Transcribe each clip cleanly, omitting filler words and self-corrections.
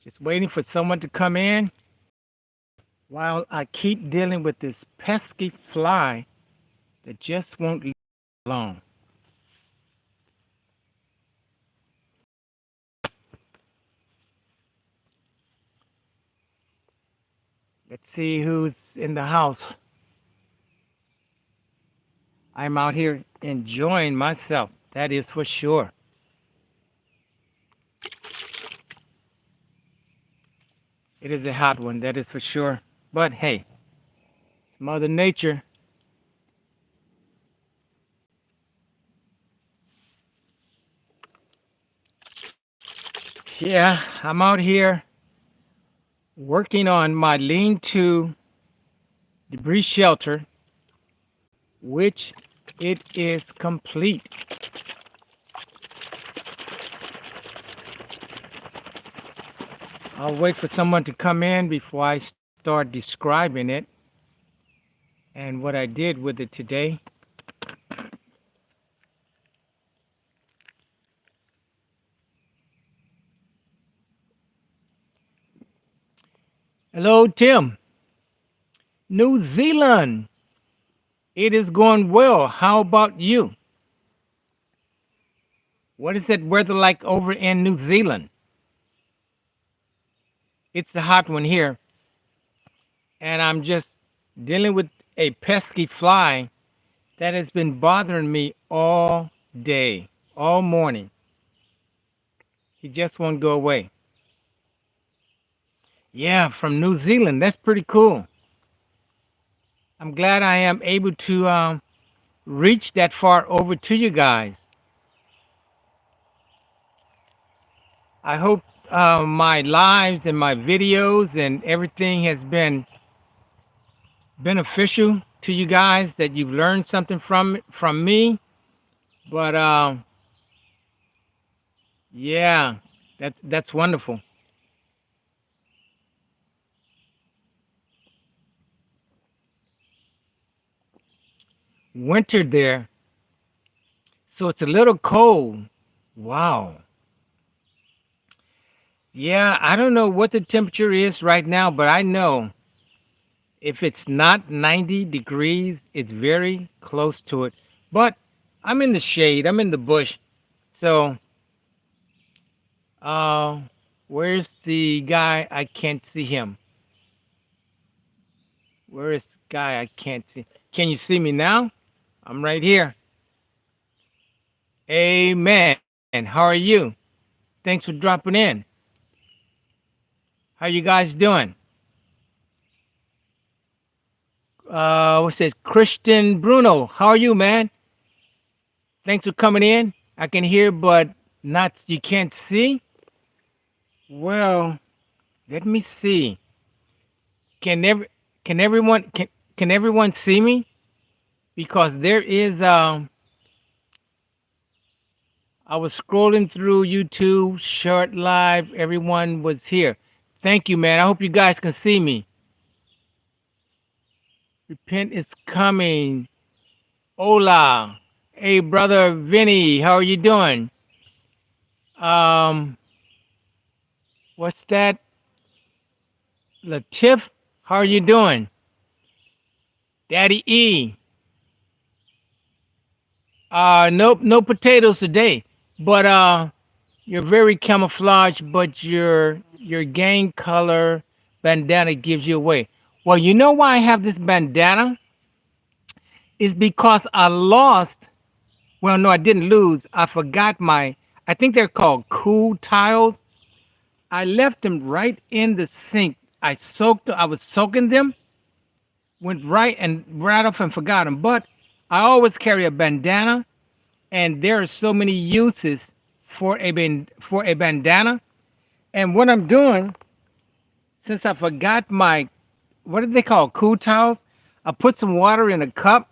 Just waiting for someone to come in while I keep dealing with this pesky fly that just won't leave me alone. Let's see who's in the house. I'm out here enjoying myself. That is for sure. It is a hot one, that is for sure. But hey, it's Mother Nature. Yeah, I'm out here working on my lean-to debris shelter, which it is complete. I'll wait for someone to come in before I start describing it and what I did with it today. Hello, Tim. New Zealand. It is going well. How about you? What is that weather like over in New Zealand? It's a hot one here, and I'm just dealing with a pesky fly that has been bothering me all day, all morning. He just won't go away. Yeah, from New Zealand. That's pretty cool. I'm glad I am able to reach that far over to you guys. I hope my lives and my videos and everything has been beneficial to you guys, that you've learned something from me. But yeah, that's wonderful. Winter there, so it's a little cold. Wow. Yeah, I don't know what the temperature is right now, but I know if it's not 90 degrees, it's very close to it. But I'm in the shade, I'm in the bush. So, uh, where's the guy? I can't see him. Where is the guy? I can't see. Can you see me now? I'm right here. Amen. How are you? Thanks for dropping in. How you guys doing? What's it? Christian Bruno. How are you, man? Thanks for coming in. I can hear, but not. You can't see. Well, let me see. Can every can everyone can everyone see me? Because there is I was scrolling through YouTube short live. Everyone was here. Thank you, man. I hope you guys can see me. Repent is coming. Hola. Hey, brother Vinny, how are you doing? Um, what's that? Latif, how are you doing? Daddy E. Nope, no potatoes today. But you're very camouflaged, but your gang color bandana gives you away. Well, you know why I have this bandana? Is because I lost. Well, no, I didn't lose. I forgot my. I think they're called cool tiles. I left them right in the sink. I was soaking them, went right off and forgot them. But I always carry a bandana, and there are so many uses for for a bandana. And what I'm doing, since I forgot my, what do they call, cool towels? I put some water in a cup,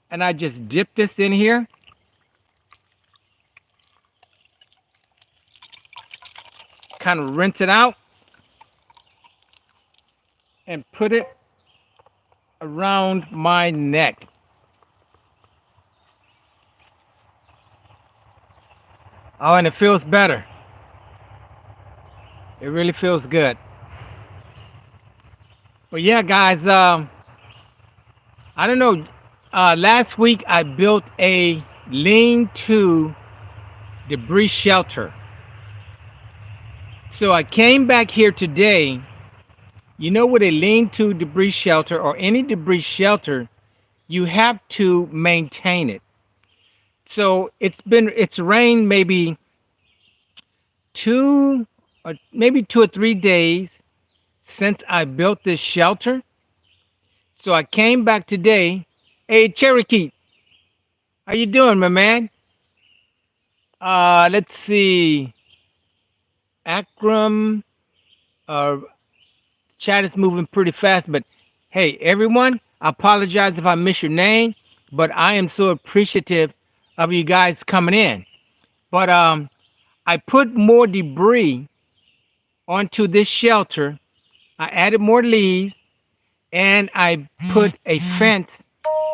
and I just dip this in here. Kind of rinse it out and put it around my neck. Oh, and it feels better. It really feels good. But yeah, guys, I don't know. Last week I built a lean-to debris shelter. So I came back here today. You know, with a lean-to debris shelter or any debris shelter, you have to maintain it. So it's rained maybe 2 or 3 days since I built this shelter. So I came back today. Hey, Cherokee, how you doing, my man? Let's see. Akram, uh, chat is moving pretty fast, but hey, everyone, I apologize if I miss your name, but I am so appreciative of you guys coming in. But I put more debris onto this shelter. I added more leaves, and I put a fence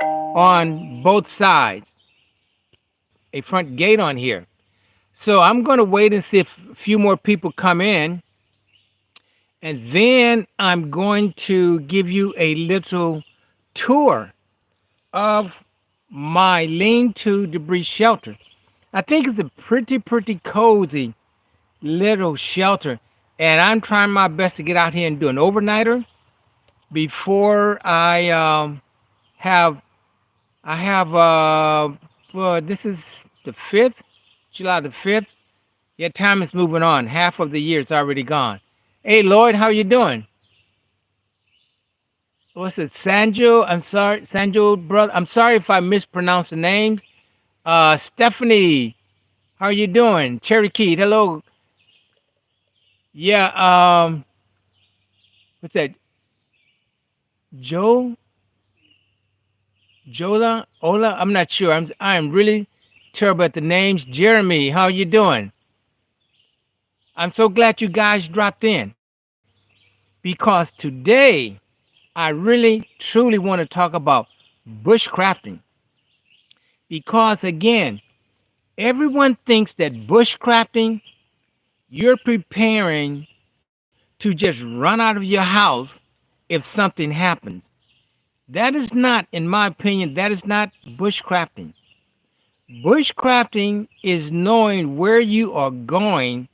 on both sides, a front gate on here. So I'm going to wait and see if a few more people come in, and then I'm going to give you a little tour of my lean-to debris shelter. I think it's a pretty cozy little shelter, and I'm trying my best to get out here and do an overnighter before have I have well, this is the 5th, July the 5th. Yeah, time is moving on. Half of the year is already gone. Hey Lloyd, how you doing? What's it, Sanjo? I'm sorry, Sanjo, brother. I'm sorry if I mispronounced the names. Stephanie, how are you doing? Cherokee, hello. Yeah, what's that? Joe, Jola, Ola. I'm not sure. I am really terrible at the names. Jeremy, how you doing? I'm so glad you guys dropped in because today I really truly want to talk about bushcrafting because again, everyone thinks that bushcrafting you're preparing to just run out of your house if something happens. That is not, in my opinion, that is not bushcrafting. Bushcrafting is knowing where you are going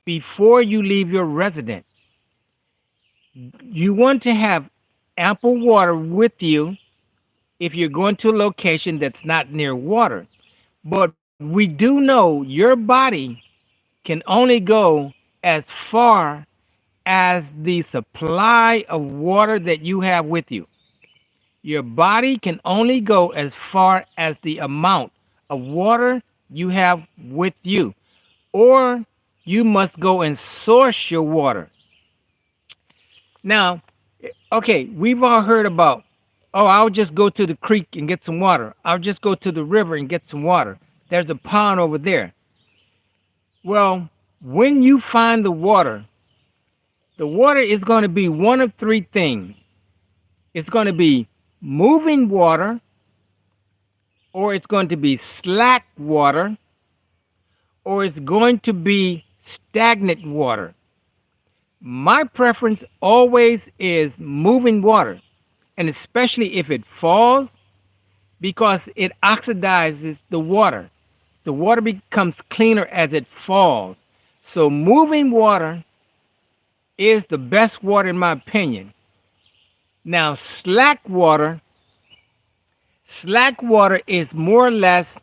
before you leave your residence. You want to have ample water with you if you're going to a location that's not near water. But we do know your body can only go as far as the supply of water that you have with you. Your body can only go as far as the amount of water you have with you, or you must go and source your water. Now, okay, we've all heard about, oh, I'll just go to the creek and get some water. I'll just go to the river and get some water. There's a pond over there. Well, when you find the water is going to be one of three things. It's going to be moving water, or it's going to be slack water, or it's going to be stagnant water. My preference always is moving water, and especially if it falls, because it oxidizes the water. The water becomes cleaner as it falls. So moving water is the best water in my opinion. Now, slack water is more or less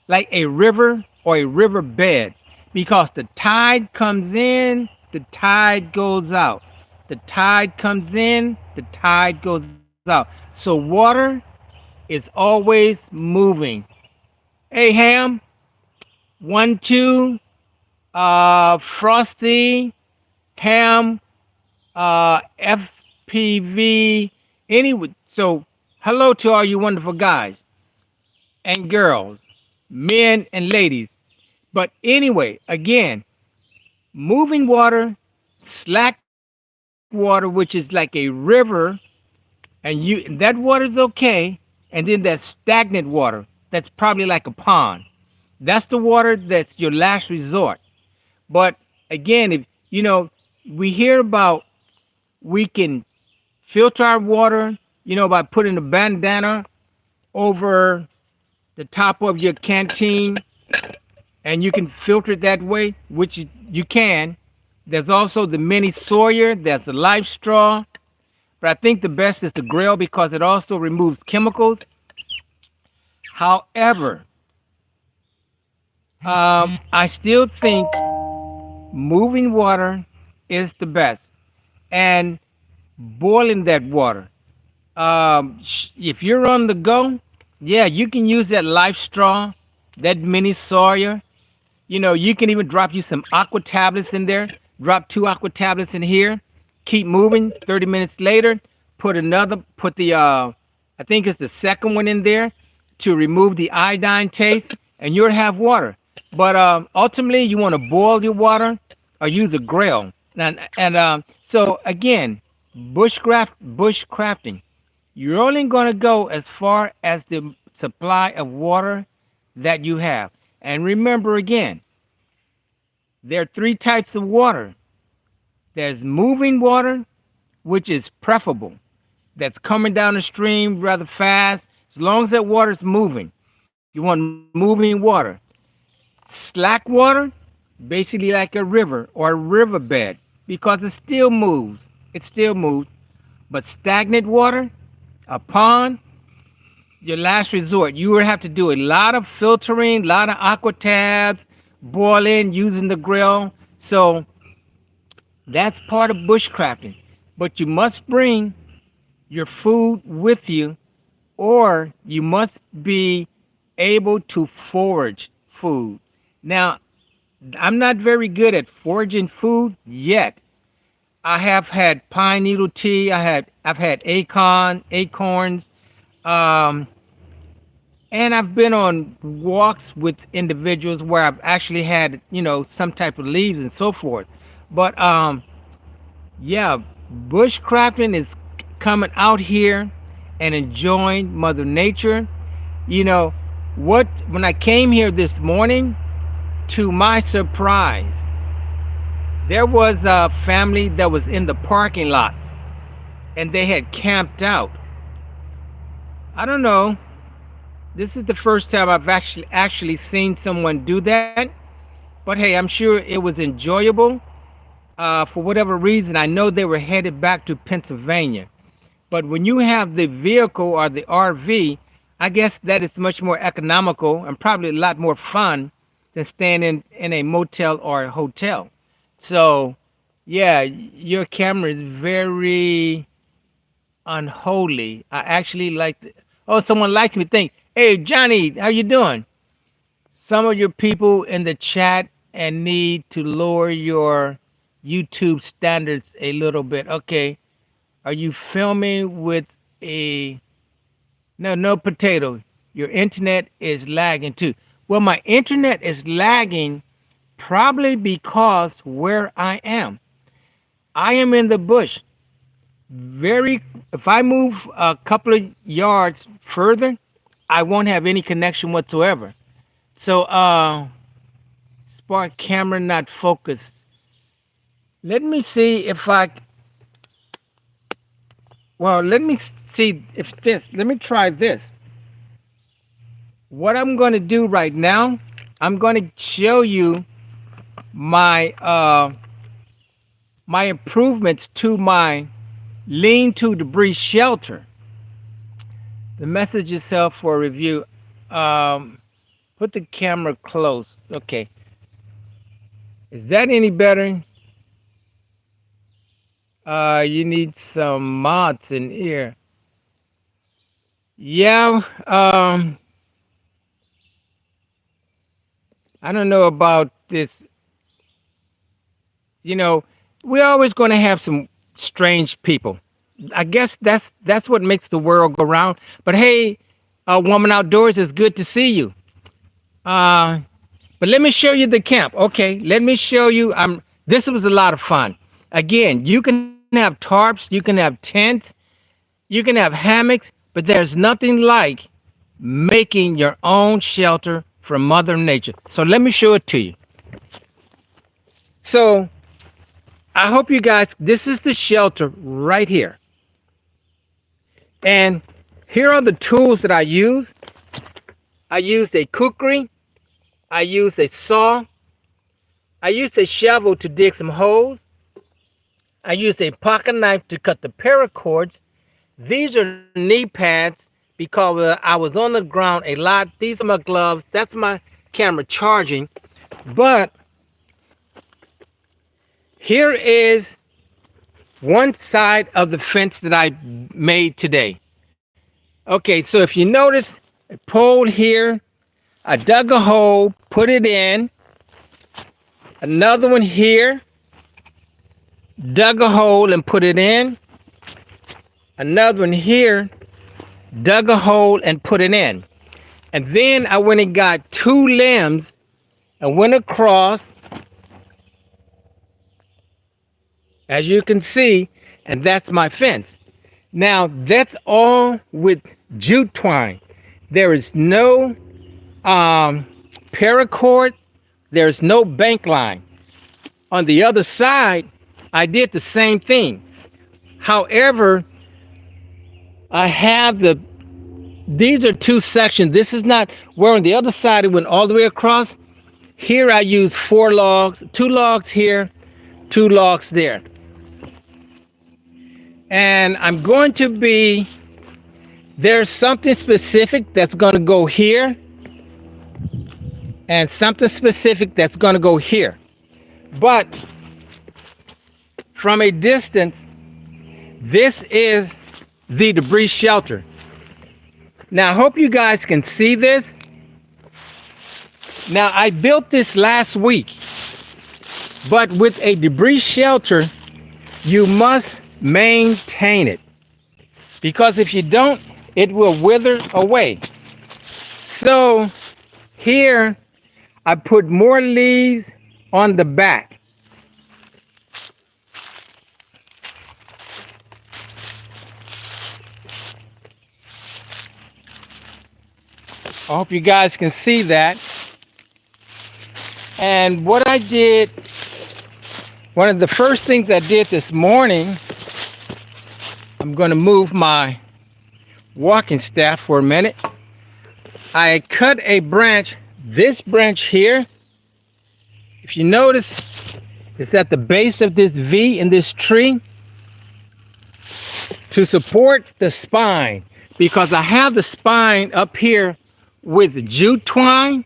like a river or a river bed because the tide comes in, the tide goes out. The tide comes in, the tide goes out. So water is always moving. Hey, Ham, 1, 2, Frosty, Ham, FPV, anyway. So hello to all you wonderful guys and girls, men and ladies. But anyway, again, moving water, slack water, which is like a river, and that water is okay. And then there's stagnant water, that's probably like a pond. That's the water that's your last resort. But again, if you know, we hear about we can filter our water, by putting a bandana over the top of your canteen and you can filter it that way, which you can. There's also the mini Sawyer, that's a life straw, but I think the best is the grill because it also removes chemicals. However, I still think moving water is the best, and boiling that water. If you're on the go, yeah, you can use that life straw, that mini Sawyer. You can even drop you some aqua tablets in there. Drop two aqua tablets in here. Keep moving. 30 minutes later, put the I think it's the second one in there to remove the iodine taste, and you'll have water. But ultimately, you want to boil your water or use a grill. So again, bushcrafting. You're only going to go as far as the supply of water that you have. And remember again, there are three types of water. There's moving water, which is preferable. That's coming down the stream rather fast. As long as that water's moving, you want moving water. Slack water, basically like a river or a riverbed, because it still moves. It still moves. But stagnant water, a pond, your last resort. You will have to do a lot of filtering, a lot of aqua tabs, boiling, using the grill. So that's part of bushcrafting. But you must bring your food with you, or you must be able to forage food. Now, I'm not very good at foraging food yet. I have had pine needle tea. I've had acorns, um, and I've been on walks with individuals where I've actually had some type of leaves and so forth. But yeah, bushcrafting is coming out here and enjoying Mother Nature. You know what? When I came here this morning, to my surprise, there was a family that was in the parking lot and they had camped out. I don't know. This is the first time I've actually seen someone do that. But hey, I'm sure it was enjoyable. For whatever reason, I know they were headed back to Pennsylvania. But when you have the vehicle or the RV, I guess that is much more economical and probably a lot more fun than staying in a motel or a hotel. So, yeah, your camera is very unholy. I actually like the, oh, someone likes me. Think, hey, Johnny, how you doing? Some of your people in the chat and need to lower your YouTube standards a little bit. Okay. Are you filming with a no potato? Your internet is lagging too. Well, my internet is lagging probably because where I am. I am in the bush. Very if I move a couple of yards further, I won't have any connection whatsoever. So spark camera not focused. Let me see if I well, let me see if this. Let me try this. What I'm going to do right now, I'm going to show you my my improvements to my lean-to debris shelter. The message itself for review. Put the camera close. Okay. Is that any better? You need some mods in here. Yeah. I don't know about this. You know, we're always going to have some strange people. I guess that's what makes the world go round. But hey, woman outdoors, it's good to see you. But let me show you the camp. Okay, let me show you. This was a lot of fun. Again, you can have tarps, you can have tents, you can have hammocks, but there's nothing like making your own shelter from Mother Nature. So let me show it to you. So I hope you guys, this is the shelter right here. And here are the tools that I use. I use a kukri. I use a saw. I use a shovel to dig some holes. I use a pocket knife to cut the paracords. These are knee pads because I was on the ground a lot. These are my gloves. That's my camera charging. But here is one side of the fence that I made today. Okay, so if you notice, a pole here, I dug a hole, put it in. Another one here, dug a hole and put it in. Another one here, dug a hole and put it in. And then I went and got two limbs and went across, as you can see, and that's my fence. Now, that's all with jute twine. There is no paracord. There's no bank line. On the other side, I did the same thing. However, I have these are two sections. This is not where on the other side it went all the way across. Here I use 4 logs, 2 logs here, 2 logs there. And I'm going to be, there's something specific that's going to go here and something specific that's going to go here. But from a distance, this is the debris shelter. Now, I hope you guys can see this. Now, I built this last week, but with a debris shelter, you must maintain it, because if you don't, it will wither away. So here, I put more leaves on the back. I hope you guys can see that. And what I did, one of the first things I did this morning, I'm going to move my walking staff for a minute. I cut a branch, this branch here. If you notice, it's at the base of this V in this tree to support the spine, because I have the spine up here with jute twine,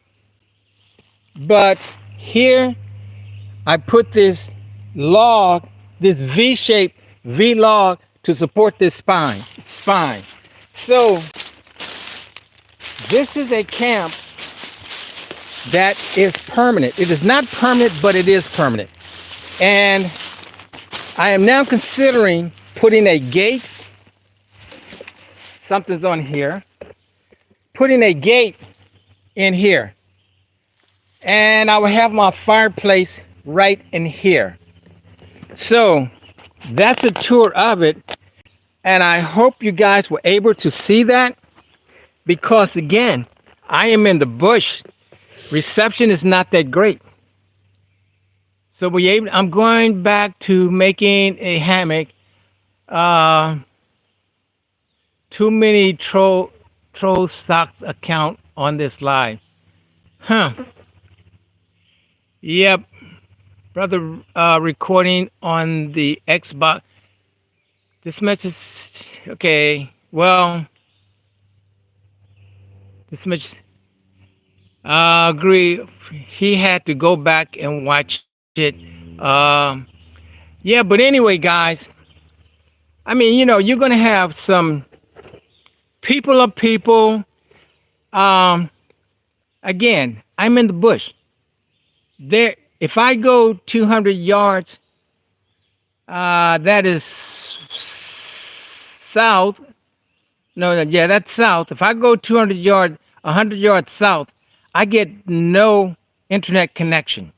but here I put this log, this V-shaped V log to support this spine. So this is a camp that is permanent. It is not permanent, but it is permanent. And I am now considering putting a gate. Something's on here. Putting a gate in here. And I will have my fireplace right in here. So that's a tour of it. And I hope you guys were able to see that, because again, I am in the bush. Reception is not that great. So I'm going back to making a hammock. Too many troll socks account on this live. Yep. Brother, recording on the Xbox. This message, okay. Well, this message, agree. He had to go back and watch it. Yeah, but anyway, guys, I mean, you know, you're going to have some people of people. Again, I'm in the bush. There, if I go 200 yards, that is south. No, yeah, that's south. If I go 200 yards, 100 yards south, I get no internet connection.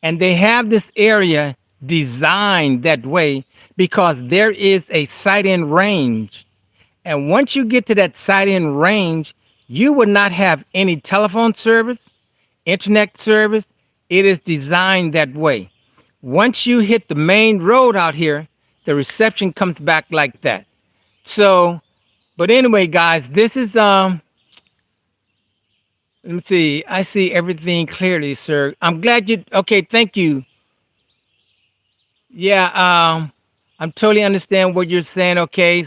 And they have this area designed that way because there is a sight-in range. And once you get to that sight-in range, you would not have any telephone service, internet service. It is designed that way. Once you hit the main road out here, the reception comes back like that. So, but anyway, guys, this is let me see. I see everything clearly, sir. I'm glad you okay, thank you. Yeah, I'm totally understand what you're saying. Okay,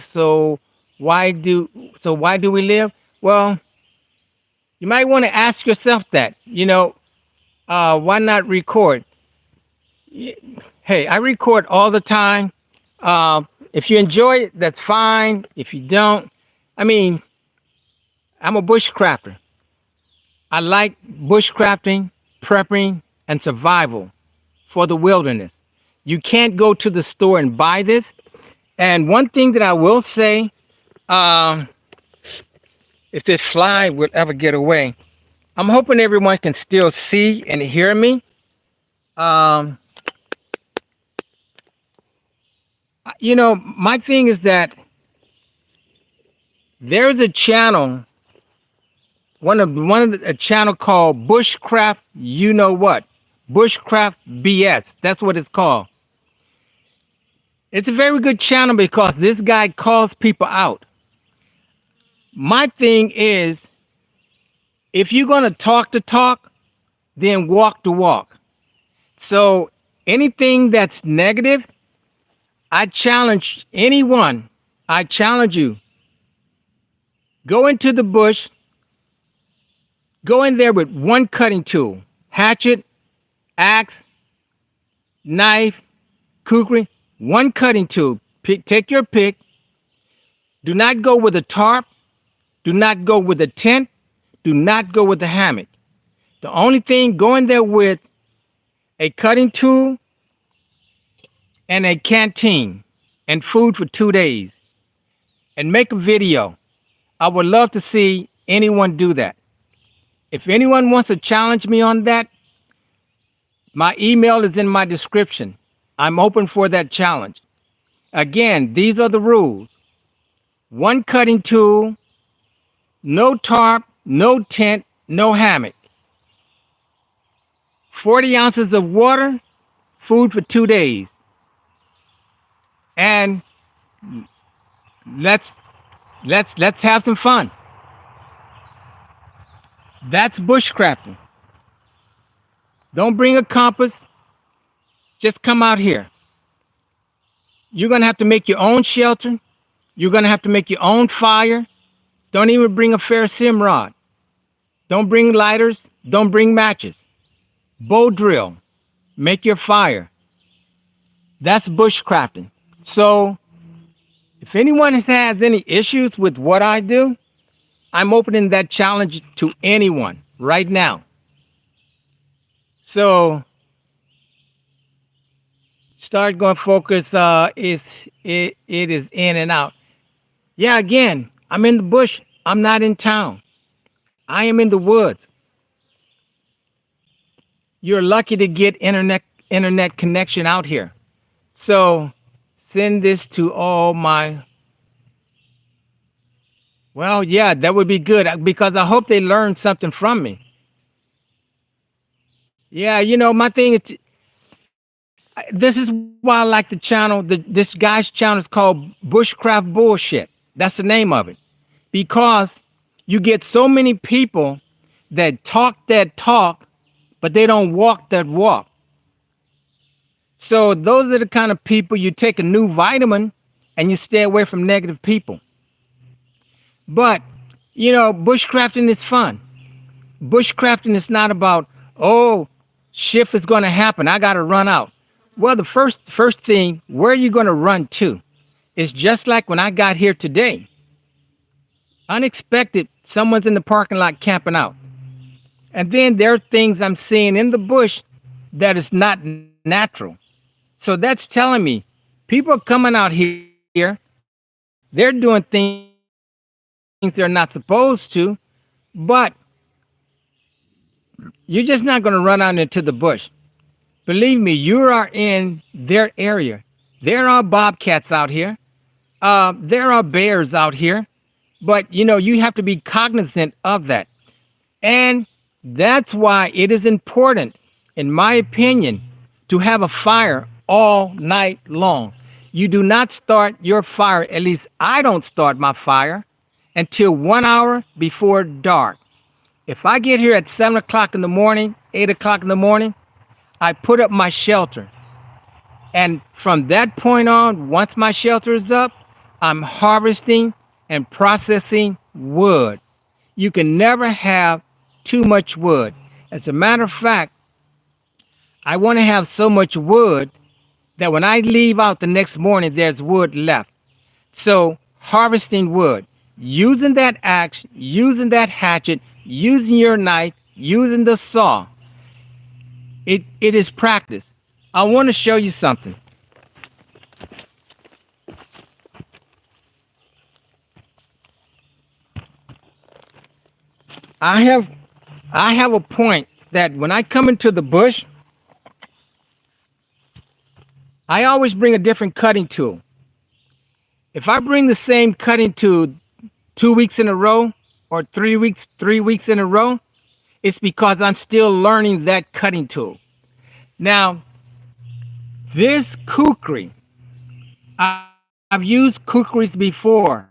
why do why do we live? Well, you might want to ask yourself that. Why not record? Hey, I record all the time. Uh, if you enjoy it, that's fine. If you don't, I mean, I'm a bushcrafter. I like bushcrafting, prepping, and survival for the wilderness. You can't go to the store and buy this. And one thing that I will say, um, if this fly will ever get away, I'm hoping everyone can still see and hear me. Um, my thing is that there's a channel, a channel called Bushcraft. You know what? Bushcraft BS. That's what it's called. It's a very good channel because this guy calls people out. My thing is, if you're going to talk the talk, then walk the walk. So anything that's negative, I challenge anyone. I challenge you. Go into the bush. Go in there with one cutting tool, hatchet, axe, knife, kukri, one cutting tool. Take your pick. Do not go with a tarp. Do not go with a tent. Do not go with a hammock. The only thing, go in there with a cutting tool and a canteen and food for 2 days and make a video. I would love to see anyone do that. If anyone wants to challenge me on that, my email is in my description. I'm open for that challenge. Again, these are the rules. One cutting tool, no tarp, no tent, no hammock. 40 ounces of water, food for 2 days. And let's have some fun. That's bushcrafting. Don't bring a compass. Just come out here. You're going to have to make your own shelter. You're going to have to make your own fire. Don't even bring a ferrocerium rod. Don't bring lighters. Don't bring matches. Bow drill. Make your fire. That's bushcrafting. So if anyone has any issues with what I do, I'm opening that challenge to anyone right now. So start going focus it is in and out. Yeah, again, I'm in the bush. I'm not in town. I am in the woods. You're lucky to get internet connection out here. So send this to all my. Well, yeah, that would be good because I hope they learned something from me. Yeah, my thing is, this is why I like the channel. This guy's channel is called Bushcraft Bullshit. That's the name of it. Because you get so many people that talk, but they don't walk that walk. So those are the kind of people you take a new vitamin and you stay away from negative people. But, bushcrafting is fun. Bushcrafting is not about, oh, shift is going to happen. I got to run out. Well, the first thing, where are you going to run to? It's just like when I got here today. Unexpected, someone's in the parking lot camping out. And then there are things I'm seeing in the bush that is not natural. So that's telling me people are coming out here. They're doing things they're not supposed to, but you're just not going to run out into the bush. Believe me, you are in their area. There are bobcats out here. There are bears out here. But, you have to be cognizant of that. And that's why it is important, in my opinion, to have a fire all night long. You do not start your fire, at least I don't start my fire until 1 hour before dark. If I get here at 7 o'clock in the morning, 8 o'clock in the morning, I put up my shelter. And from that point on, once my shelter is up, I'm harvesting and processing wood. You can never have too much wood. As a matter of fact, I want to have so much wood that when I leave out the next morning, there's wood left. So, harvesting wood, using that axe, using that hatchet, using your knife, using the saw, it is practice. I want to show you something. I have I have a point that when I come into the bush, I always bring a different cutting tool. If I bring the same cutting tool 2 weeks in a row or 3 weeks in a row, it's because I'm still learning that cutting tool. Now, this kukri, I've used kukris before,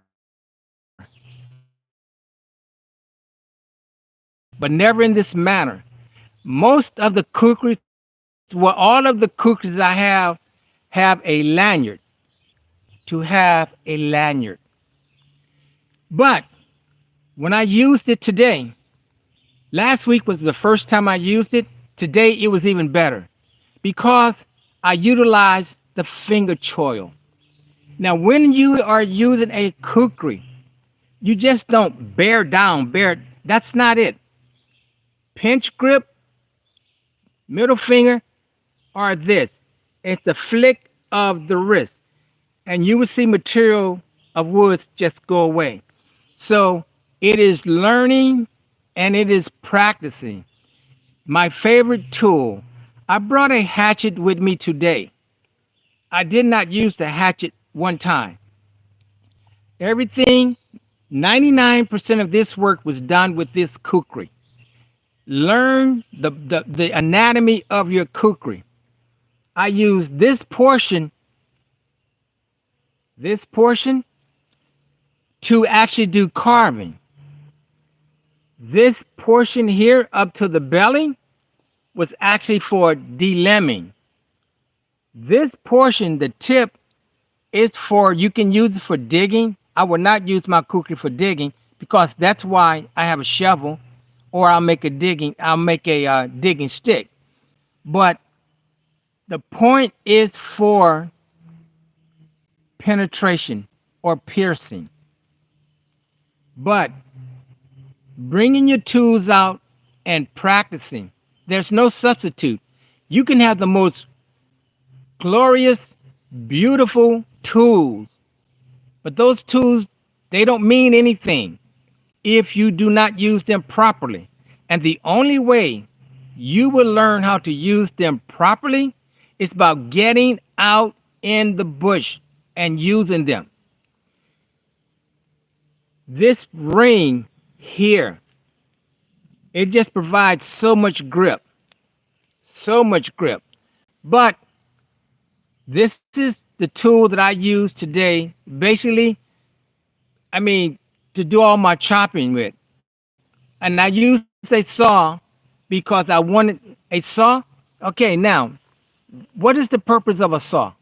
but never in this manner. Most of the kukris, well, all of the kukris I have a lanyard to have a lanyard. But when I used it today, last week was the first time I used it. Today it was even better because I utilized the finger choil. Now, when you are using a kukri, you just don't bear down, bear. That's not it. Pinch grip, middle finger, or this. It's the flick of the wrist, and you will see material of woods just go away. So it is learning and it is practicing. My favorite tool. I brought a hatchet with me today. I did not use the hatchet one time. Everything, 99% of this work was done with this kukri. Learn the anatomy of your kukri. I use this portion to actually do carving. This portion here up to the belly was actually for delemming. This portion, the tip, is for, you can use it for digging. I will not use my kukri for digging because that's why I have a shovel, or I'll make a digging stick. But the point is for penetration or piercing. But bringing your tools out and practicing, there's no substitute. You can have the most glorious, beautiful tools, but those tools, they don't mean anything if you do not use them properly. And the only way you will learn how to use them properly is by getting out in the bush and using them. This ring here, it just provides so much grip, so much grip. But this is the tool that I use today, basically, to do all my chopping with. And I use a saw because I wanted a saw. Okay, now, what is the purpose of a saw?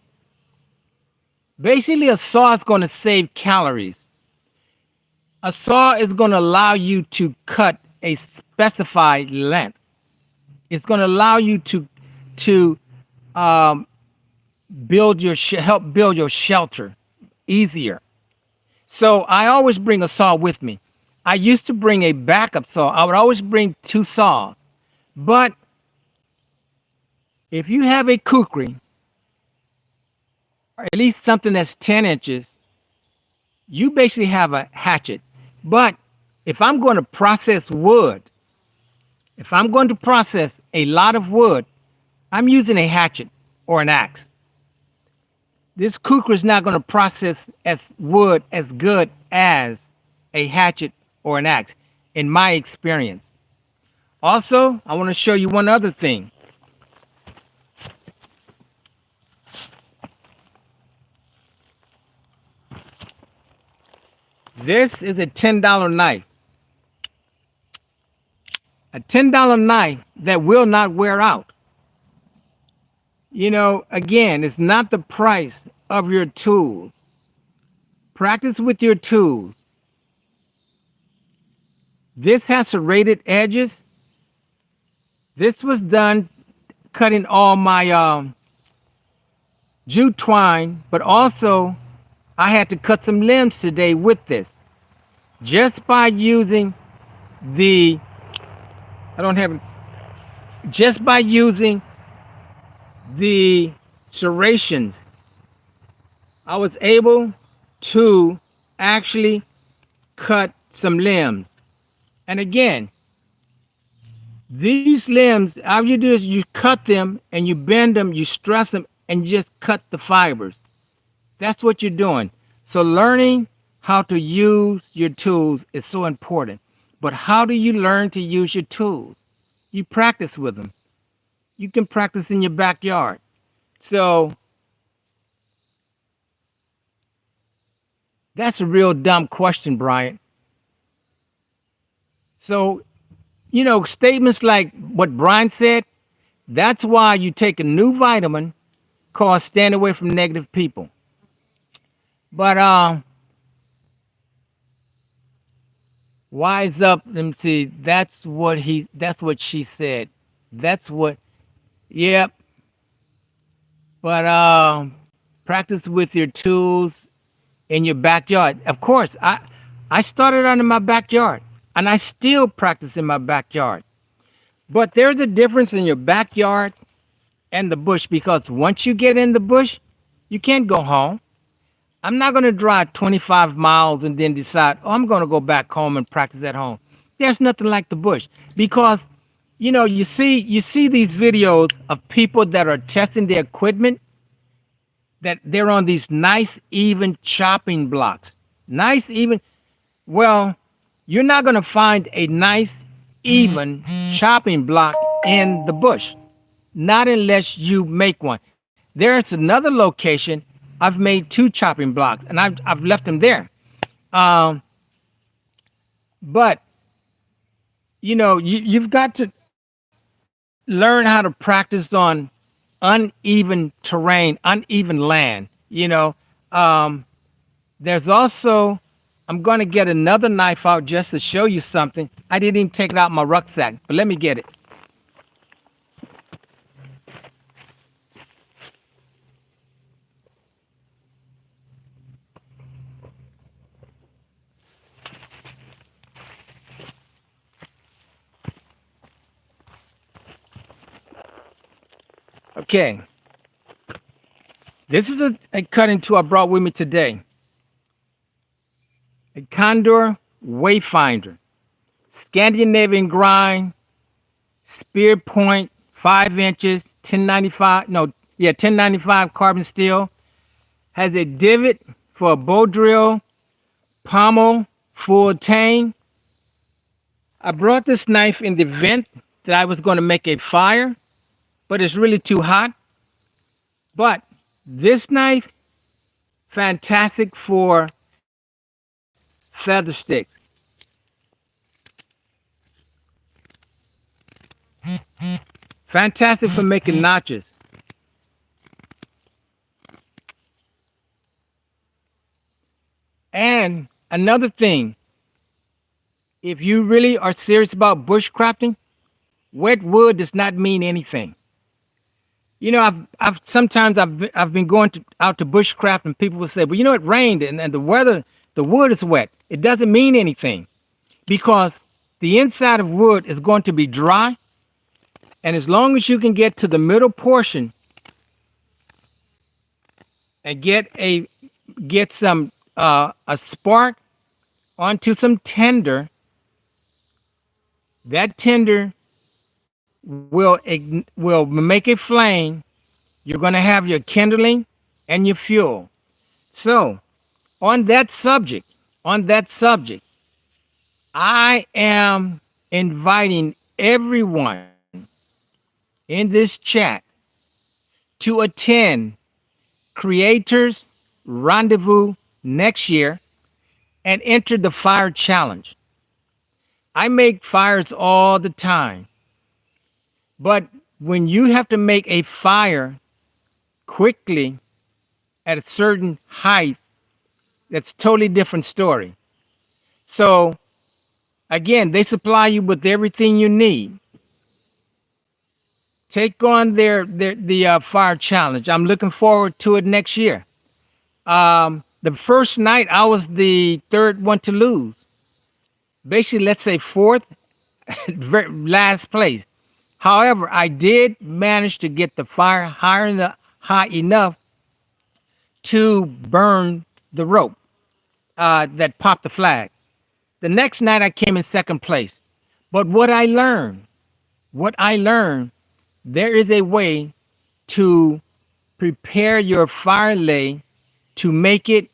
Basically, a saw is going to save calories. A saw is going to allow you to cut a specified length. It's going to allow you to help build your shelter easier. So I always bring a saw with me. I used to bring a backup saw. I would always bring two saws. But if you have a kukri, or at least something that's 10 inches, you basically have a hatchet. But if I'm going to process wood, if I'm going to process a lot of wood, I'm using a hatchet or an axe. This kukri is not going to process as wood as good as a hatchet or an axe, in my experience. Also, I want to show you one other thing. This is a $10 knife, a $10 knife that will not wear out. Again, it's not the price of your tools. Practice with your tools. This has serrated edges. This was done cutting all my jute twine, but also I had to cut some limbs today with this. Just by using the, I don't have, just by using the serrations, I was able to actually cut some limbs. And again, these limbs, all you do is you cut them and you bend them, you stress them, and you just cut the fibers. That's what you're doing. So learning how to use your tools is so important. But how do you learn to use your tools? You practice with them. You can practice in your backyard. So that's a real dumb question, Brian. So, statements like what Brian said, that's why you take a new vitamin called Stand Away from Negative People. But wise up. Let me see. That's what she said. That's what. Yep. But practice with your tools in your backyard. Of course, I started out in my backyard, and I still practice in my backyard. But there's a difference in your backyard and the bush, because once you get in the bush, you can't go home. I'm not going to drive 25 miles and then decide, oh, I'm going to go back home and practice at home. There's nothing like the bush, because you see these videos of people that are testing their equipment, that they're on these nice even chopping blocks. Nice even. Well, you're not going to find a nice even chopping block in the bush, not unless you make one. There's another location. I've made two chopping blocks, and I've left them there. Um, but you've got to learn how to practice on uneven terrain, uneven land. There's also, I'm going to get another knife out just to show you something. I didn't even take it out of my rucksack, but let me get it. Okay. This is a cutting tool I brought with me today. A Condor Wayfinder. Scandinavian grind, spear point, 5 inches, 1095, no, yeah, 1095 carbon steel. Has a divot for a bow drill, pommel, full tang. I brought this knife in the event that I was going to make a fire, but it's really too hot. But this knife, fantastic for feather sticks. Fantastic for making notches. And another thing, if you really are serious about bushcrafting, wet wood does not mean anything. I've been going out to bushcraft, and people will say, well, it rained and the weather, the wood is wet. It doesn't mean anything, because the inside of wood is going to be dry, and as long as you can get to the middle portion and get some a spark onto some tinder, that tinder will make a flame. You're going to have your kindling and your fuel. So, on that subject, I am inviting everyone in this chat to attend Creators Rendezvous next year. and enter the fire challenge. I make fires all the time, but when you have to make a fire quickly at a certain height, that's totally different story. So again, they supply you with everything you need. Take on the fire challenge. I'm looking forward to it next year. The first night I was the third one to lose. Basically, let's say fourth, last place. However, I did manage to get the fire high enough to burn the rope that popped the flag. The next night I came in second place. But what I learned, there is a way to prepare your fire lay to make it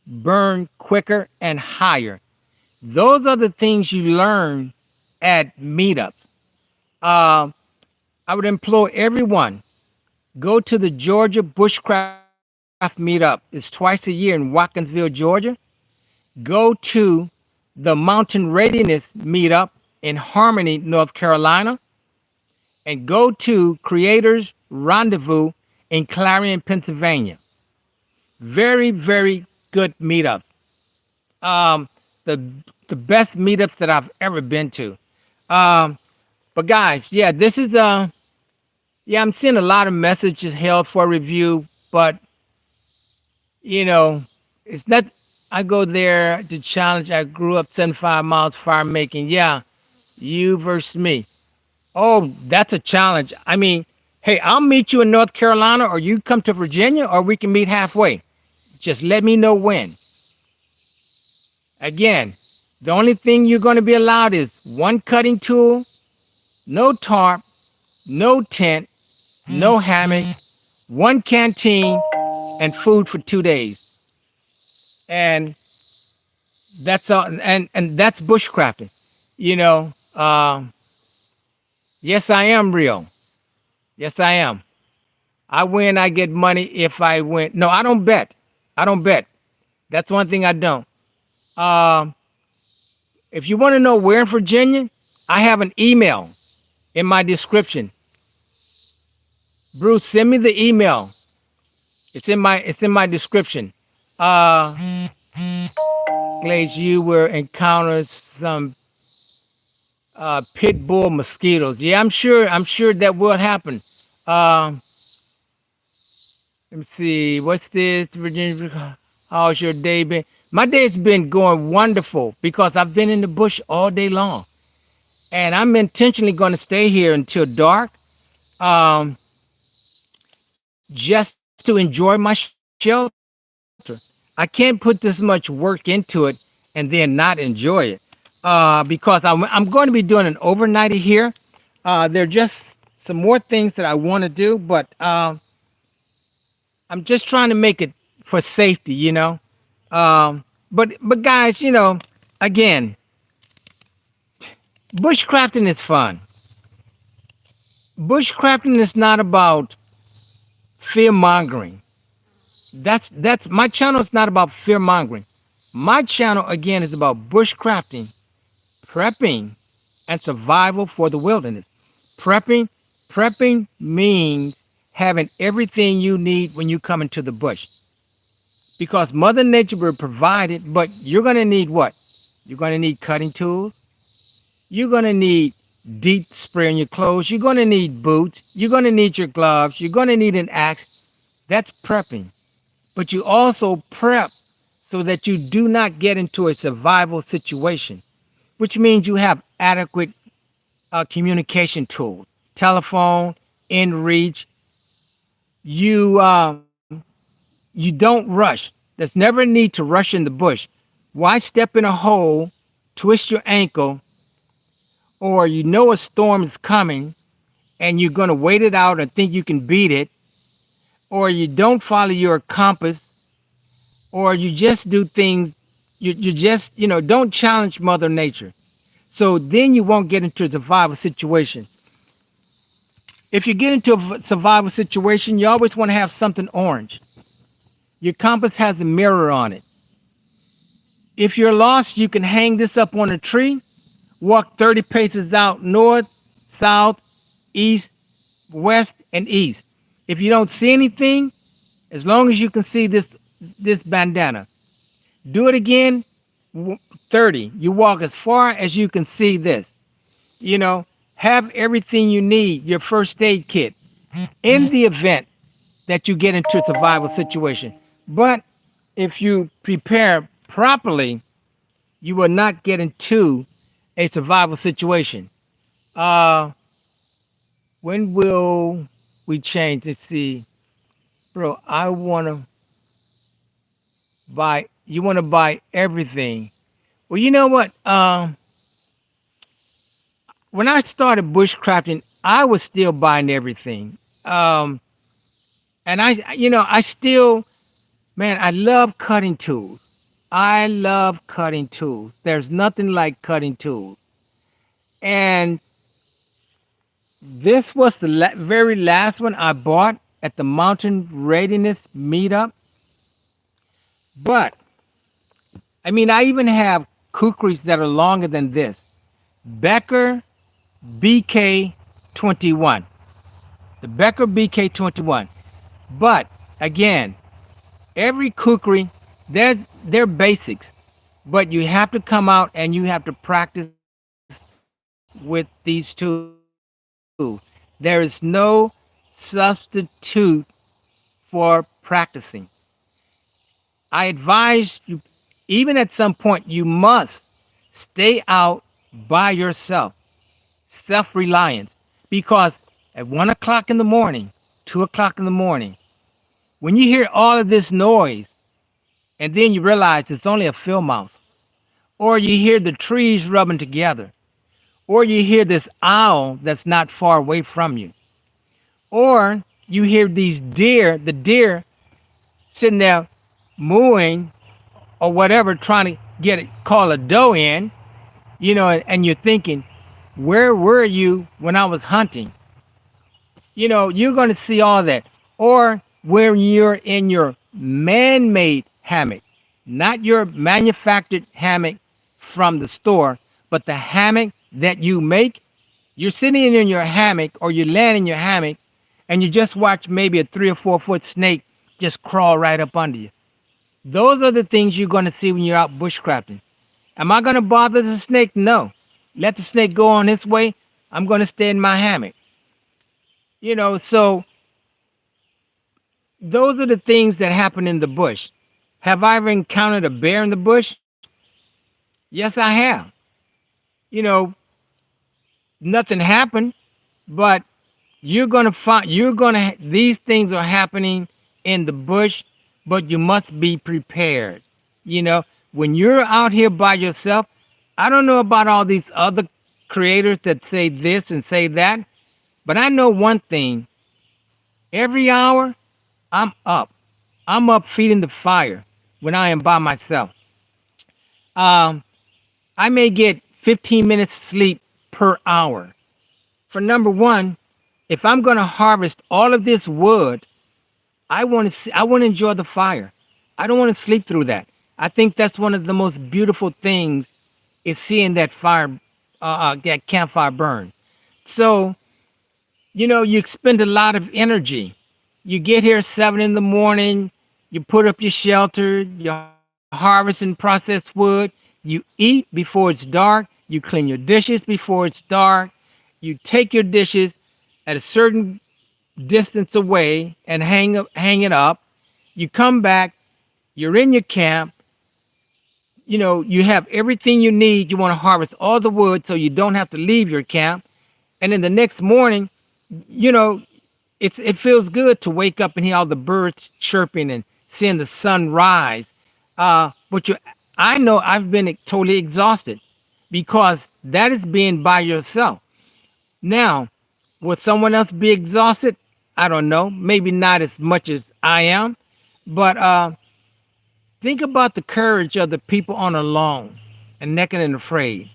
burn quicker and higher. Those are the things you learn at meetups. Uh, I would implore everyone, go to the Georgia Bushcraft meetup. It's twice a year in Watkinsville, Georgia. Go to the Mountain Readiness meetup in Harmony, North Carolina, and go to Creators Rendezvous in Clarion, Pennsylvania. Very, very good meetups. Um, the the best meetups that I've ever been to. Um, but guys, yeah, this is yeah, I'm seeing a lot of messages held for review, but you know, it's not. I go there to challenge. I grew up 75 miles fire making. Yeah, you versus me. Oh, that's a challenge. I mean, hey, I'll meet you in North Carolina, or you come to Virginia, or we can meet halfway. Just let me know when. Again, the only thing you're going to be allowed is one cutting tool, no tarp, no tent, no hammock, one canteen, and food for 2 days. And that's all. And that's bushcrafting. You know, yes, I am real. Yes, I am. I win, I get money if I win. No, I don't bet. I don't bet. That's one thing I don't. Um, if you want to know where in Virginia, I have an email in my description. Bruce, send me the email. It's in my description. Uh Glaze, you will encounter some pit bull mosquitoes. Yeah, I'm sure that will happen. Um Let me see. What's this? Virginia, how's your day been? My day's been going wonderful because I've been in the bush all day long. And I'm intentionally going to stay here until dark, um, just to enjoy my shelter. I can't put this much work into it and then not enjoy it, because I'm going to be doing an overnighter here. There are just some more things that I want to do, but I'm just trying to make it for safety. But guys, again, bushcrafting is fun. Bushcrafting is not about fear mongering. That's my channel is not about fear mongering. My channel again is about bushcrafting, prepping, and survival for the wilderness. Prepping, prepping means having everything you need when you come into the bush. Because Mother Nature will provide it, but you're gonna need what? You're gonna need cutting tools. You're gonna need deep spray in your clothes. You're gonna need boots. You're gonna need your gloves. You're gonna need an axe. That's prepping. But you also prep so that you do not get into a survival situation, which means you have adequate communication tools, telephone, in reach. You don't rush. There's never a need to rush in the bush. Why step in a hole, twist your ankle, or you know a storm is coming and you're going to wait it out and think you can beat it, or you don't follow your compass, or you just do things, you just, don't challenge Mother Nature. So then you won't get into a survival situation. If you get into a survival situation, you always want to have something orange. Your compass has a mirror on it. If you're lost, you can hang this up on a tree, walk 30 paces out north, south, east, west, and east. If you don't see anything, as long as you can see this bandana, do it again. 30. You walk as far as you can see this. You know, have everything you need, your first aid kit, in the event that you get into a survival situation. But if you prepare properly, you will not get into a survival situation. Uh, when will we change? Let's see, bro. I want to buy. You want to buy everything. Well, you know what? When I started bushcrafting, I was still buying everything. And I still, man, I love cutting tools. I love cutting tools. There's nothing like cutting tools. And this was the very last one I bought at the Mountain Readiness meetup. But I mean, I even have kukris that are longer than this. Becker BK21. The Becker BK21. But again, every kukri, they're basics, but you have to come out and you have to practice with these tools. There is no substitute for practicing. I advise you, even at some point, you must stay out by yourself, self reliance, because at 1 o'clock in the morning, 2 o'clock in the morning, when you hear all of this noise, and then you realize it's only a field mouse, or you hear the trees rubbing together, or you hear this owl that's not far away from you, or you hear the deer sitting there mooing or whatever, trying to get it, call a doe in, and you're thinking, where were you when I was hunting? You're going to see all that. Or when you're in your man made hammock, not your manufactured hammock from the store, but the hammock that you make. You're sitting in your hammock or you land in your hammock and you just watch maybe a 3 or 4 foot snake just crawl right up under you. Those are the things you're going to see when you're out bushcrafting. Am I going to bother the snake? No. Let the snake go on its way. I'm going to stay in my hammock. So those are the things that happen in the bush. Have I ever encountered a bear in the bush? Yes, I have. You know, Nothing happened, but these things are happening in the bush, but you must be prepared. When you're out here by yourself, I don't know about all these other creators that say this and say that, but I know one thing. Every hour, I'm up. I'm up feeding the fire when I am by myself. Um, I may get 15 minutes sleep per hour. For number one, if I'm going to harvest all of this wood, I want to enjoy the fire. I don't want to sleep through that. I think that's one of the most beautiful things is seeing that campfire burn. So, you expend a lot of energy. You get here 7 in the morning, you put up your shelter, you harvest and process wood, you eat before it's dark, you clean your dishes before it's dark, you take your dishes at a certain distance away and hang it up. You come back, you're in your camp, you have everything you need. You want to harvest all the wood so you don't have to leave your camp. And then the next morning, you know, it feels good to wake up and hear all the birds chirping and seeing the sun rise. But I know I've been totally exhausted because that is being by yourself. Now, would someone else be exhausted? I don't know. Maybe not as much as I am. But think about the courage of the people on alone and naked and afraid.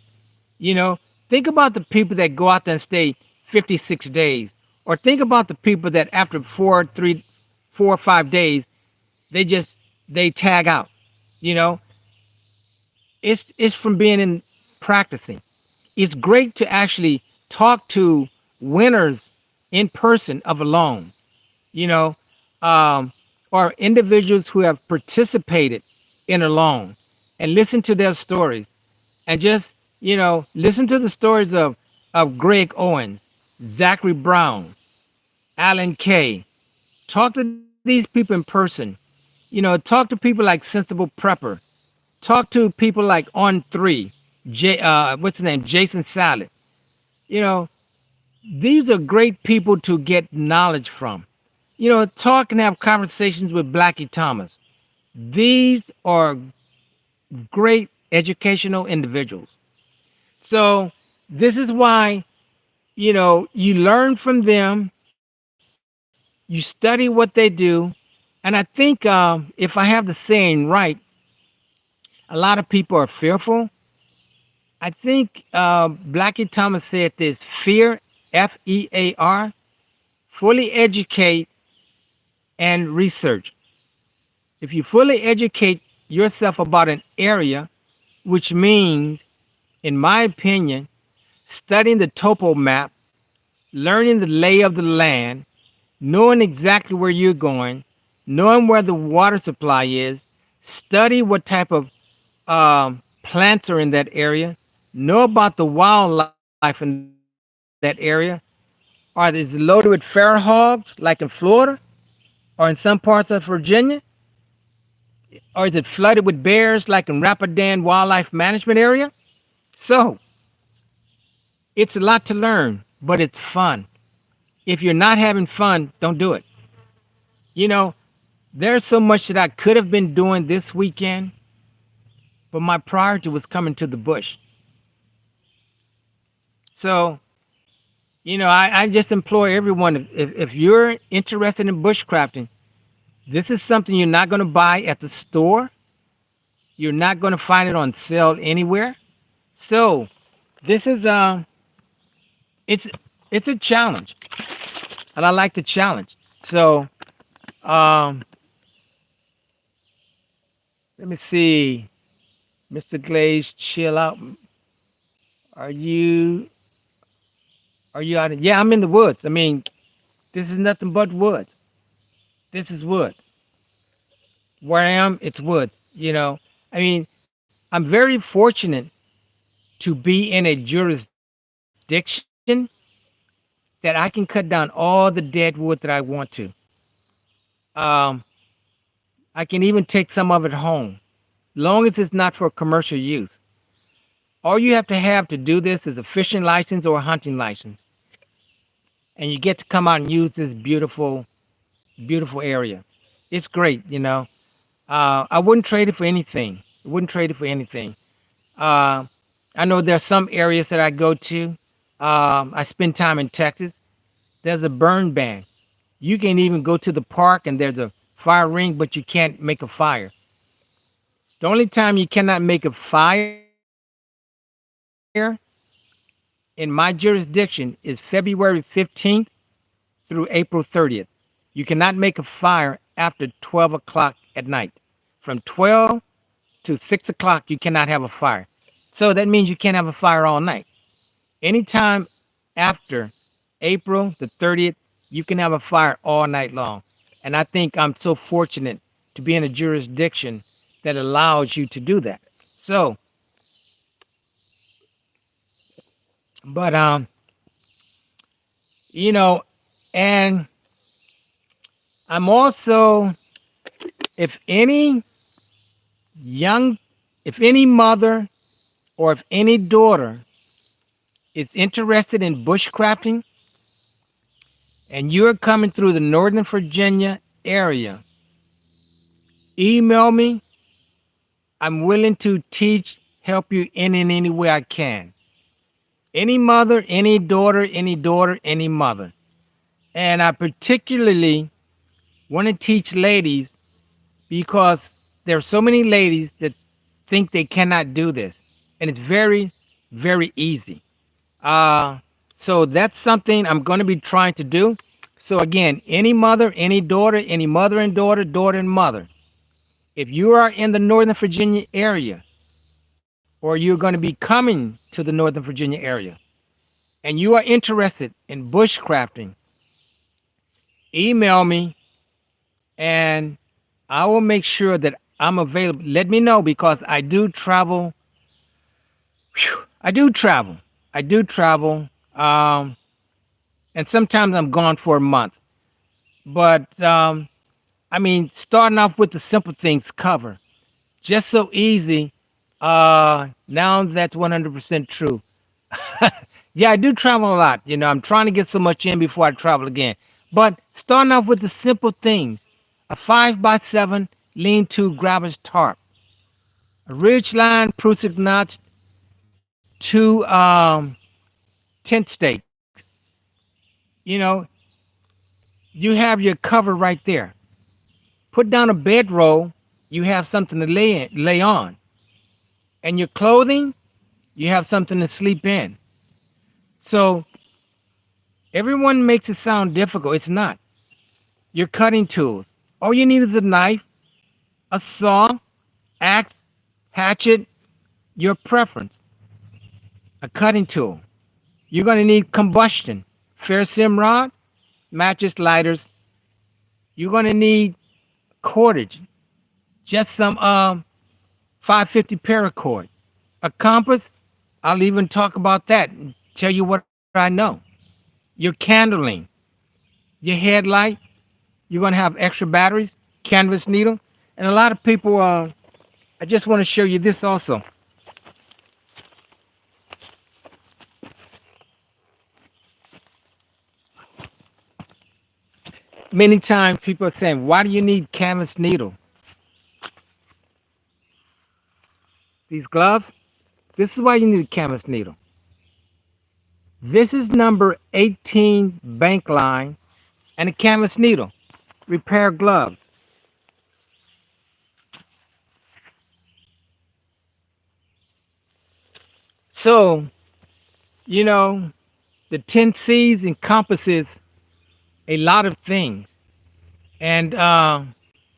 You know, think about the people that go out there and stay 56 days. Or think about the people that after 4 or 5 days, they tag out. You know, It's from being in practicing. It's great to actually talk to winners in person of a loan, you know, um, or individuals who have participated in a loan and listen to their stories and just, listen to the stories of Greg Owens, Zachary Brown, Alan Kay. Talk to these people in person. Talk to people like Sensible Prepper. Talk to people like On Three, what's his name, Jason Salad. You know, these are great people to get knowledge from. Talk and have conversations with Blackie Thomas. These are great educational individuals. So this is why, you learn from them, you study what they do. And I think if I have the saying right, a lot of people are fearful. I think Blackie Thomas said this: fear, FEAR, fully educate and research. If you fully educate yourself about an area, which means, in my opinion, studying the topo map, learning the lay of the land, knowing exactly where you're going, knowing where the water supply is, study what type of plants are in that area, know about the wildlife in that area. Is it loaded with feral hogs like in Florida or in some parts of Virginia? Or is it flooded with bears like in Rapidan Wildlife Management Area? So it's a lot to learn, but it's fun. If you're not having fun, don't do it. You know, there's so much that I could have been doing this weekend, but my priority was coming to the bush. So, I just implore everyone, if you're interested in bushcrafting, this is something you're not going to buy at the store. You're not going to find it on sale anywhere. So, this is it's it's a challenge, and I like the challenge. So, um, let me see, Mr. Glaze, chill out. Are you are you out? Yeah, I'm in the woods. I mean, this is nothing but woods. This is wood. Where I am, it's woods. I mean, I'm very fortunate to be in a jurisdiction that I can cut down all the dead wood that I want to. Um, I can even take some of it home, long as it's not for commercial use. All you have to do this is a fishing license or a hunting license, and you get to come out and use this beautiful, beautiful area. It's great. I wouldn't trade it for anything. I wouldn't trade it for anything. Uh, I know there's some areas that I go to. I spend time in Texas. There's a burn ban. You can even go to the park and there's a fire ring, but you can't make a fire. The only time you cannot make a fire in my jurisdiction is February 15th through April 30th. You cannot make a fire after 12 o'clock at night. From 12 to 6 o'clock, you cannot have a fire. So that means you can't have a fire all night. Anytime after April the 30th, you can have a fire all night long. And I think I'm so fortunate to be in a jurisdiction that allows you to do that. So, but you know, and I'm also, if any young, if any mother or if any daughter is interested in bushcrafting and you're coming through the Northern Virginia area, email me. I'm willing to teach, help you in any way I can. Any mother, any daughter, any mother. And I particularly want to teach ladies because there are so many ladies that think they cannot do this. And it's very, very easy. Uh, so that's something I'm going to be trying to do. So again, any mother, any daughter, any mother and daughter, daughter and mother, if you are in the Northern Virginia area, or you're going to be coming to the Northern Virginia area and you are interested in bushcrafting, email me and I will make sure that I'm available. Let me know because I do travel. I do travel. I do travel. And sometimes I'm gone for a month. But I mean, starting off with the simple things cover. Just so easy. Now that's 100% true. Yeah, I do travel a lot. You know, I'm trying to get so much in before I travel again. But starting off with the simple things, a 5x7 lean-to grabber's tarp, a ridgeline prusik notch, two tent stakes. You know, you have your cover right there. Put down a bedroll, you have something to lay on. And your clothing, you have something to sleep in. So everyone makes it sound difficult. It's not. Your cutting tools. All you need is a knife, a saw, axe, hatchet, your preference, a cutting tool. You're going to need combustion, ferrocerium rod, matches, lighters. You're going to need cordage, just some 550 paracord, a compass. I'll even talk about that and tell you what I know. Your candling, your headlight. You're going to have extra batteries, canvas needle, and a lot of people. I just want to show you this also. Many times people are saying, "Why do you need canvas needle?" These gloves. This is why you need a canvas needle. This is number 18 bank line and a canvas needle. Repair gloves. So, you know, the 10 C's encompasses a lot of things. And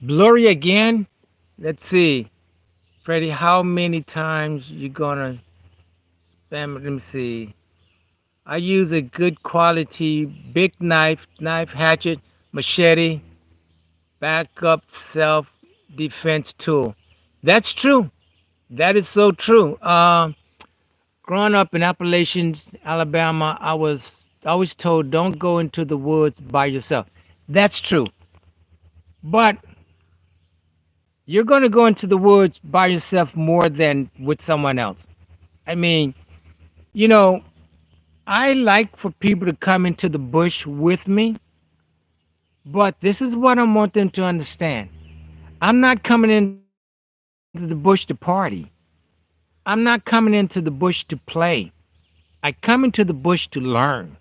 blurry again. Let's see. Freddie, how many times you gonna spam it? Let me see. I use a good quality big knife, hatchet, machete, backup self defense tool. That's true. That is so true. Growing up in Appalachians, Alabama, I was always told don't go into the woods by yourself. That's true. But you're going to go into the woods by yourself more than with someone else. I mean, you know, I like for people to come into the bush with me, but this is what I want them to understand. I'm not coming into the bush to party. I'm not coming into the bush to play. I come into the bush to learn.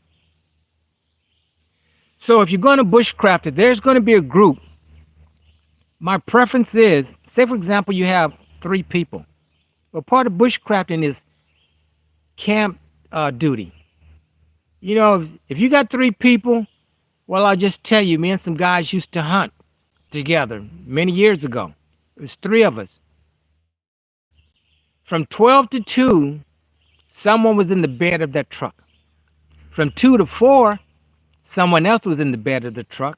So if you're going to bushcraft it, there's going to be a group. My preference is, say for example, you have 3 people. Well, part of bushcrafting is camp duty. You know, if you got 3 people, well, I'll just tell you, me and some guys used to hunt together many years ago. It was 3 of us. From 12 to 2, someone was in the bed of that truck. From 2 to 4, someone else was in the bed of the truck.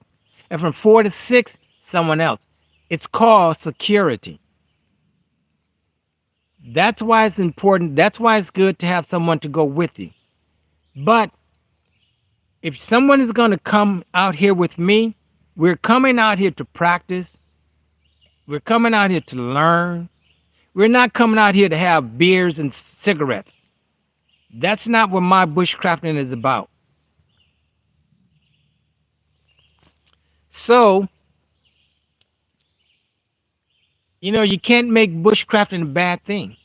And from 4 to 6, someone else. It's called security. That's why it's important. That's why it's good to have someone to go with you. But if someone is going to come out here with me, we're coming out here to practice. We're coming out here to learn. We're not coming out here to have beers and cigarettes. That's not what my bushcrafting is about. So, you know, you can't make bushcrafting a bad thing.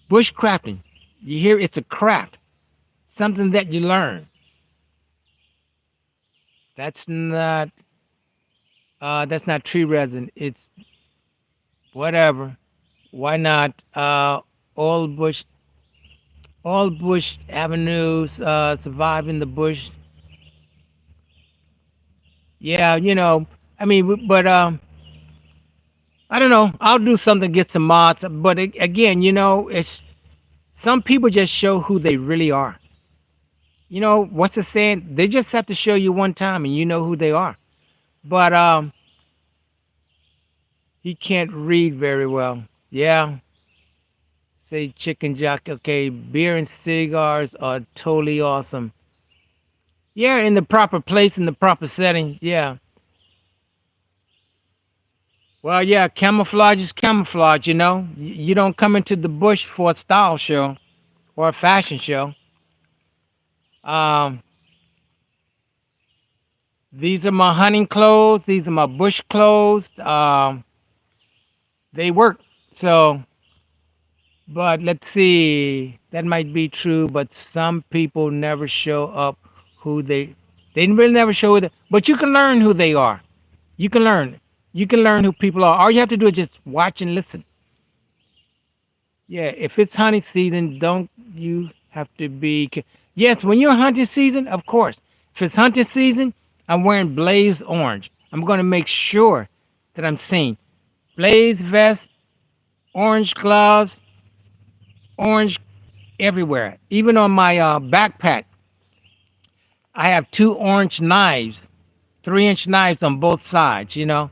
Bushcrafting, you hear it's a craft, something that you learn. That's not that's not tree resin. It's whatever. Why not? All bush, all bush avenues. Survive in the bush. Yeah, you know. I mean, but I don't know. I'll do something, get some mods. But again, it's some people just show who they really are. What's the saying? They just have to show you one time and you know who they are. But he can't read very well. Yeah. Say chicken jock. Okay, beer and cigars are totally awesome. Yeah, in the proper place, in the proper setting. Yeah. Well, yeah, camouflage is camouflage, You don't come into the bush for a style show or a fashion show. Um, these are my hunting clothes. These are my bush clothes. They work. So, but let's see. That might be true, but some people never show up who they really never show it. But you can learn who they are. You can learn. You can learn who people are. All you have to do is just watch and listen. Yeah, if it's hunting season, don't you have to be? Yes, when you're hunting season, of course. If it's hunting season, I'm wearing blaze orange. I'm going to make sure that I'm seen. Blaze vest, orange gloves, orange everywhere. Even on my backpack, I have two orange knives, 3-inch knives on both sides. Yeah,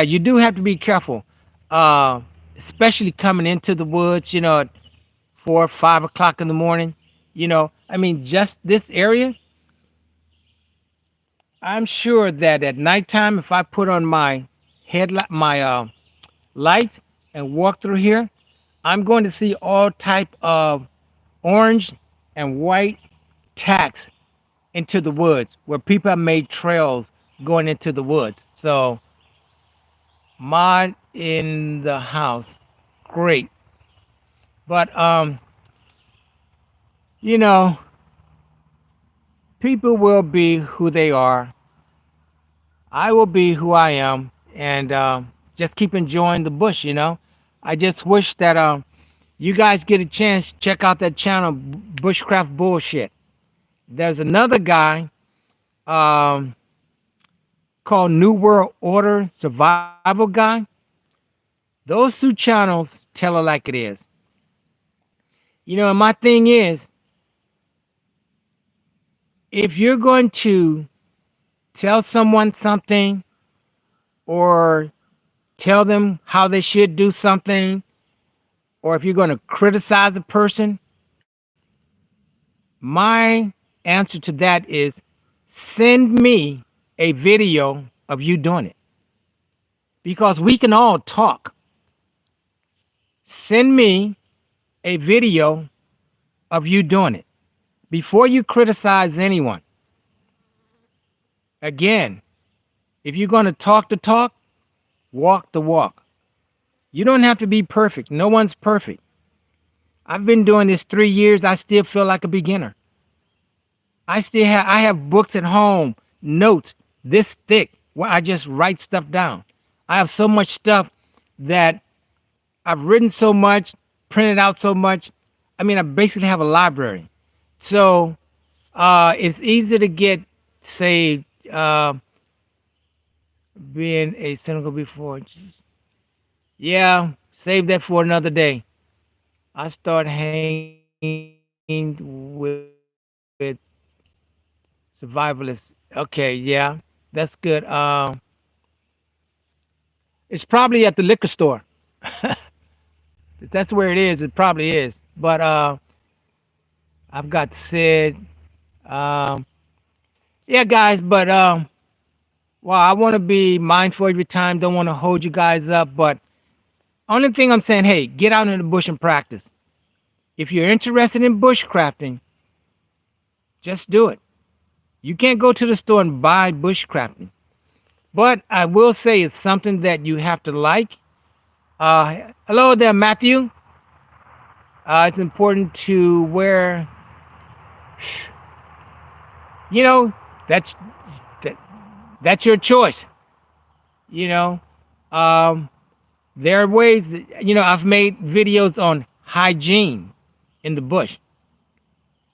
you do have to be careful, uh, especially coming into the woods. At 4 or 5 o'clock in the morning. I mean, just this area. I'm sure that at nighttime, if I put on my headlight, my light, and walk through here, I'm going to see all type of orange and white tacks into the woods where people have made trails going into the woods. So mod in the house, great. But you know, people will be who they are. I will be who I am, and just keep enjoying the bush. I just wish that you guys get a chance. Check out that channel, Bushcraft Bullshit. There's another guy um, called New World Order Survival Guy. Those two channels tell it like it is. And my thing is, if you're going to tell someone something or tell them how they should do something, or if you're going to criticize a person, my answer to that is send me a video of you doing it because we can all talk. Send me a video of you doing it before you criticize anyone. Again, if you're going to talk the talk, walk the walk. You don't have to be perfect. No one's perfect. I've been doing this 3 years. I still feel like a beginner. I have books at home, notes this thick where I just write stuff down. I have so much stuff that I've written so much, printed out so much. I mean, I basically have a library. So it's easy to get, say, being a cynical before. Jeez. Yeah, save that for another day. I start hanging with survivalists. Okay, yeah, that's good. It's probably at the liquor store. If that's where it is, it probably is. But I've got Sid. Um, yeah, guys. But well, I want to be mindful of your time. Don't want to hold you guys up. But only thing I'm saying, hey, get out in the bush and practice. If you're interested in bushcrafting, just do it. You can't go to the store and buy bushcrafting. But I will say it's something that you have to like. Hello there, Matthew. It's important to wear. You know, that's that, that's your choice. You know, um, there are ways that I've made videos on hygiene in the bush.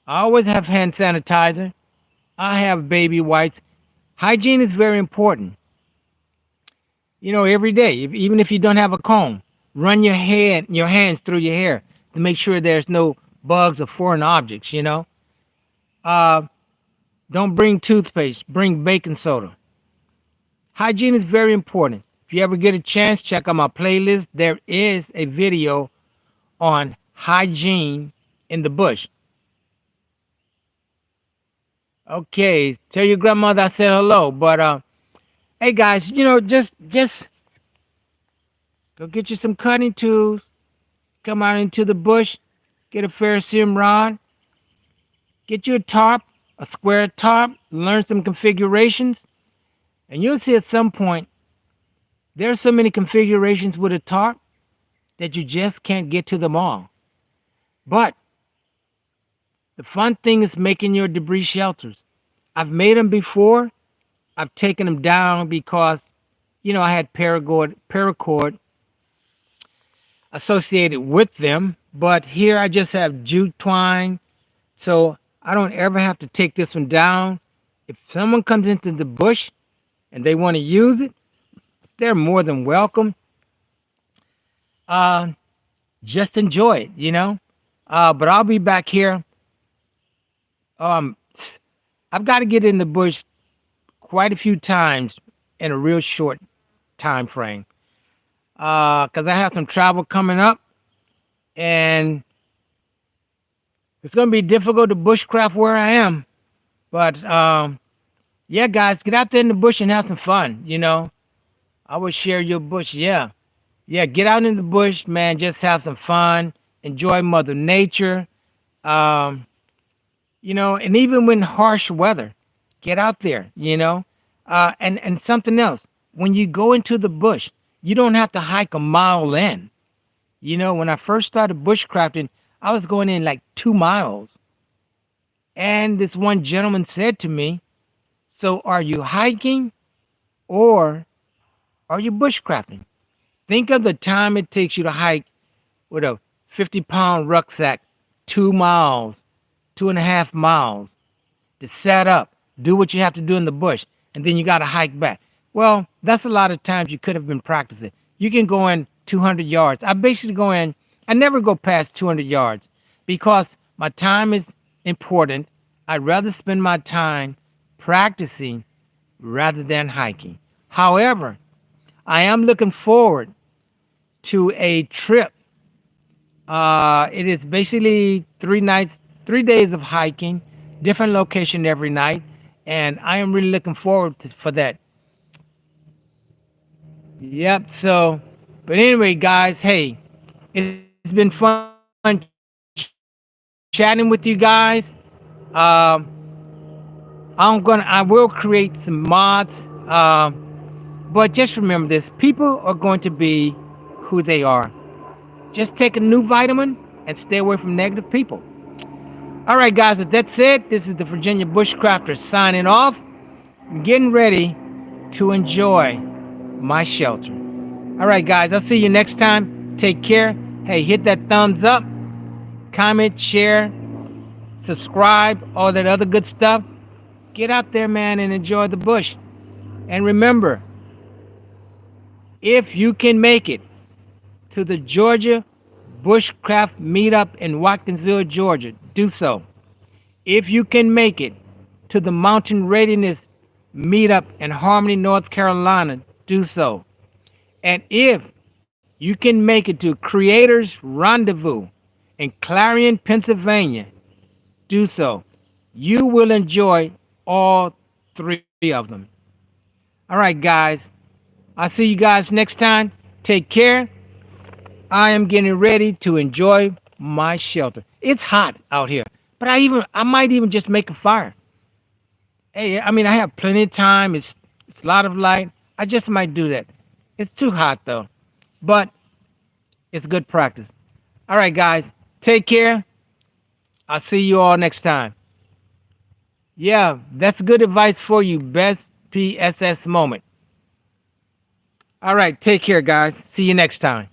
I always have hand sanitizer. I have baby wipes. Hygiene is very important. every day. Even if you don't have a comb, run your hands through your hair to make sure there's no bugs or foreign objects. Uh, don't bring toothpaste. Bring baking soda. Hygiene is very important. If you ever get a chance, check out my playlist. There is a video on hygiene in the bush. Okay, tell your grandmother I said hello. But hey guys, just go get you some cutting tools. Come out into the bush, get a ferrocerium rod, get you a tarp, a square tarp, learn some configurations, and you'll see at some point there's so many configurations with a tarp that you just can't get to them all. But the fun thing is making your debris shelters. I've made them before. I've taken them down because, I had paracord associated with them. But here I just have jute twine. So I don't ever have to take this one down. If someone comes into the bush and they want to use it, they're more than welcome. Uh, just enjoy it. But I'll be back here. Um, I've got to get in the bush quite a few times in a real short time frame. Because I have some travel coming up, and it's going to be difficult to bushcraft where I am. But yeah, guys, get out there in the bush and have some fun. I would share your bush. Yeah, yeah, get out in the bush, man. Just have some fun. Enjoy Mother Nature. Um, and even when harsh weather, get out there. And something else. When you go into the bush, you don't have to hike a mile in. When I first started bushcrafting, I was going in like 2 miles. And this one gentleman said to me, "So are you hiking or are you bushcrafting? Think of the time it takes you to hike with a 50-pound rucksack 2 miles, 2.5 miles to set up, do what you have to do in the bush, and then you got to hike back." Well, that's a lot of times you could have been practicing. You can go in 200 yards. I never go past 200 yards because my time is important. I'd rather spend my time practicing rather than hiking. However, I am looking forward to a trip. It is basically 3 nights, 3 days of hiking, different location every night, and I am really looking forward for that. Yep. So, but anyway, guys, hey, it's been fun chatting with you guys. Um, I will create some mods. But just remember this: people are going to be who they are. Just take a new vitamin and stay away from negative people. All right, guys. With that said, this is the Virginia Bushcrafter signing off. I'm getting ready to enjoy my shelter. All right, guys. I'll see you next time. Take care. Hey, hit that thumbs up, comment, share, subscribe, all that other good stuff. Get out there, man, and enjoy the bush. And remember, if you can make it to the Georgia Bushcraft meetup in Watkinsville, Georgia, do so. If you can make it to the Mountain Readiness meetup in Harmony, North Carolina, do so. And if you can make it to Creators Rendezvous in Clarion, Pennsylvania, do so. You will enjoy all three of them. All right, guys. I'll see you guys next time. Take care. I am getting ready to enjoy my shelter. It's hot out here, but I might even just make a fire. Hey, I mean, I have plenty of time. It's a lot of light. I just might do that. It's too hot though, but it's good practice. All right, guys. Take care. I'll see you all next time. Yeah, that's good advice for you. Best PSS moment. All right, take care, guys. See you next time.